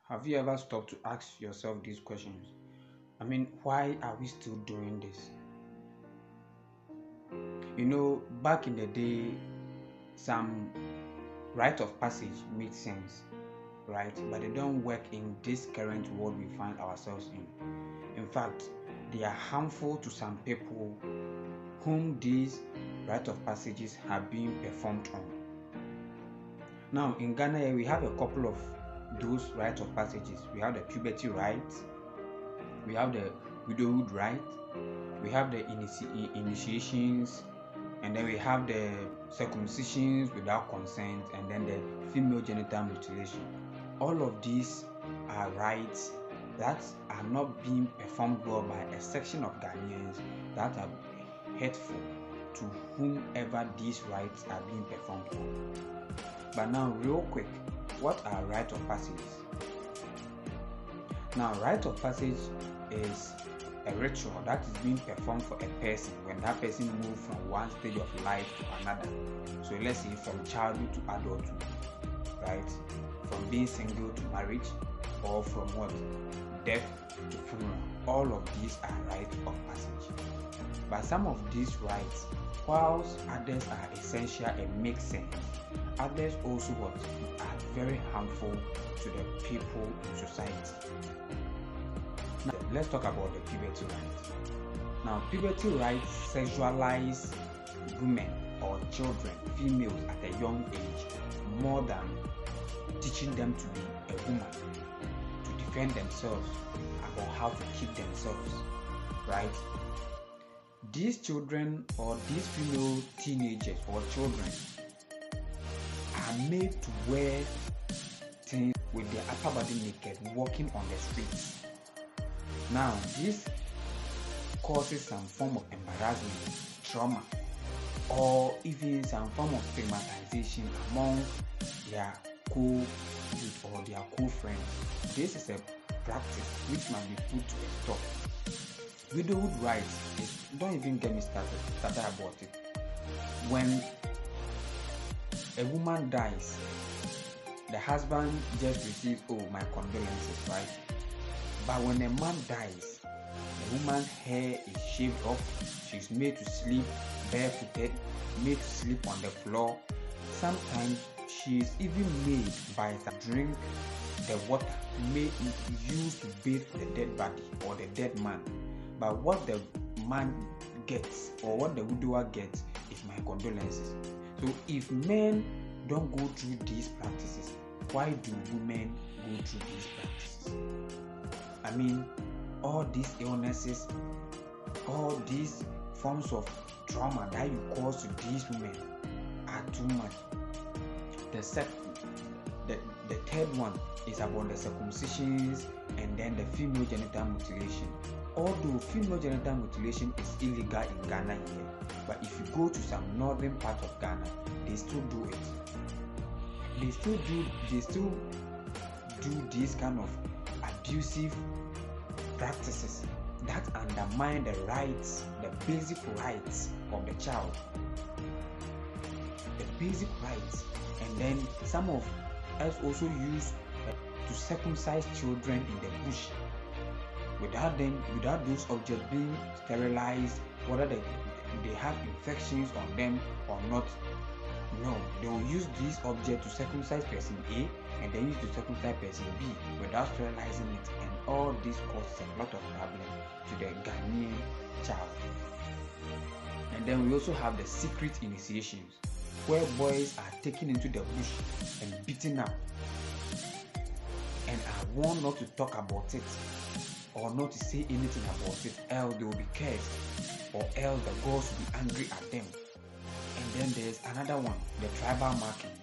Have you ever stopped to ask yourself these questions? I mean, why are we still doing this? Back in the day, some rite of passage made sense, right? But they don't work in this current world we find ourselves in. In fact, they are harmful to some people whom these rite of passages have been performed on. Now, in Ghana, we have a couple of those rite of passages. We have the puberty rite, we have the widowhood rite, we have the initiations, and then we have the circumcisions without consent, and then the female genital mutilation. All of these are rites that are not being performed well by a section of Ghanaians that are hateful to whomever these rites are being performed on. But now, real quick, what are rite of passages? Now, rite of passage is a ritual that is being performed for a person when that person moves from one stage of life to another. So let's say from childhood to adulthood, right? From being single to marriage, or from what? Death to funeral. All of these are rites of passage. But some of these rites, whilst others are essential and make sense, others also are very harmful to the people in society. Now, let's talk about the puberty rites. Now, puberty rites sexualize women or children, females at a young age, more than teaching them to be a woman, to defend themselves, or how to keep themselves, right? These children or these female teenagers or children are made to wear things with their upper body naked, walking on the streets. Now, this causes some form of embarrassment, trauma, or even some form of stigmatization among their co-youth or their co-friends. This is a practice which must be put to a stop. Widowhood rites don't even get me started about it. When a woman dies, the husband just receives, my condolences, right? But when a man dies, the woman's hair is shaved off, she's made to sleep barefooted, made to sleep on the floor. Sometimes she is even made by drink the water used to bathe the dead body or the dead man. But what the man gets or what the widower gets is my condolences. So if men don't go through these practices, why do women go through these practices? I mean, all these illnesses, all these forms of trauma that you cause to these women are too much. The third one is about the circumcisions and then the female genital mutilation. Although female genital mutilation is illegal in Ghana here, but if you go to some northern part of Ghana, they still do it. They still do these kind of abusive practices that undermine the rights, the basic rights of the child. The basic rights. And then some of us also use to circumcise children in the bush without those objects being sterilized, whether they have infections on them or not. No, they will use these objects to circumcise person A and then use to circumcise person B without sterilizing it, and all this causes a lot of problem to the Ghanaian child. And then we also have the secret initiations, where boys are taken into the bush and beaten up and are warned not to talk about it or not to say anything about it, else they will be cursed or else the gods will be angry at them. And then there's another one, the tribal markings.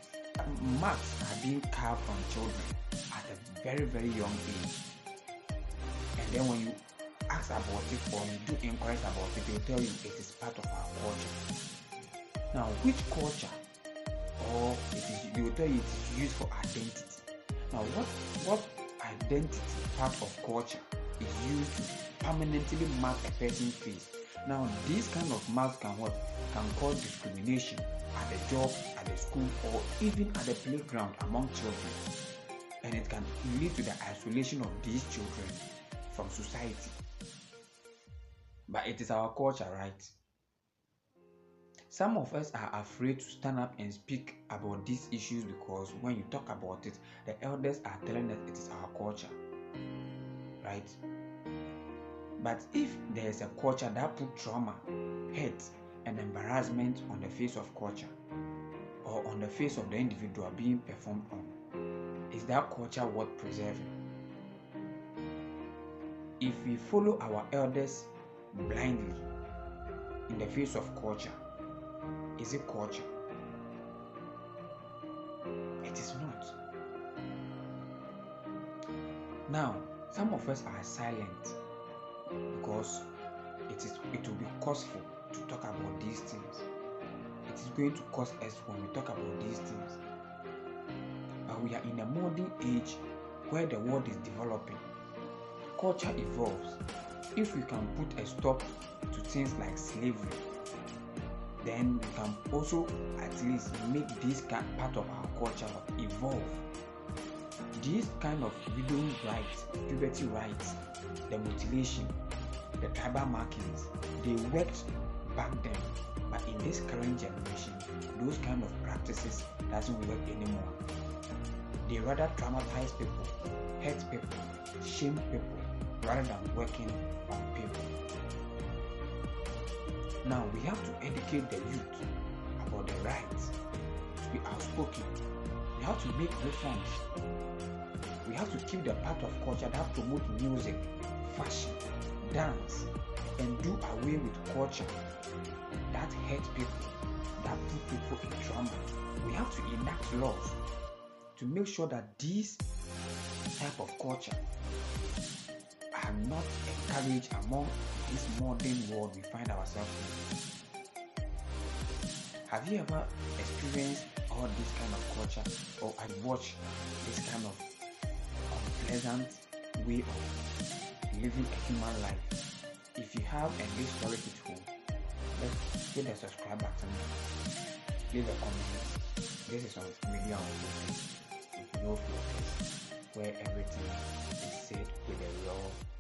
Marks are being carved on children at a very, very young age. And then when you ask about it or you do inquiries about it, they'll tell you it is part of our culture. Now, which culture? Or they will tell you it is used for identity. Now, what identity part of culture is used to permanently mark a person's face? Now, these kind of marks can cause discrimination at the job, at the school, or even at the playground among children. and it can lead to the isolation of these children from society. But it is our culture, right? Some of us are afraid to stand up and speak about these issues because when you talk about it, the elders are telling us it is our culture, right? But if there is a culture that put trauma, hate, and embarrassment on the face of culture, or on the face of the individual being performed on, is that culture worth preserving? If we follow our elders blindly in the face of culture, is it culture? It is not. Now, some of us are silent because it will be costful to talk about these things. It is going to cost us when we talk about these things. But we are in a modern age where the world is developing. Culture evolves. If we can put a stop to things like slavery, then we can also at least make this part of our culture evolve. These kind of widowhood rites, puberty rites, the mutilation, the tribal markings, they worked back then, but in this current generation, those kind of practices doesn't work anymore. They rather traumatize people, hurt people, shame people, rather than working on people. Now we have to educate the youth about the rights, to be outspoken. We have to make reforms. We have to keep the part of culture that promote music, fashion, dance, and do away with culture that hurt people, that put people in trauma. We have to enact laws to make sure that these type of culture are not encouraged among this modern world we find ourselves in. Have you ever experienced all this kind of culture, or have watched this kind of unpleasant way of living a human life? If you have and this story hit home, let's hit the subscribe button, leave a comment. This is on media on no filters, where everything is said with a raw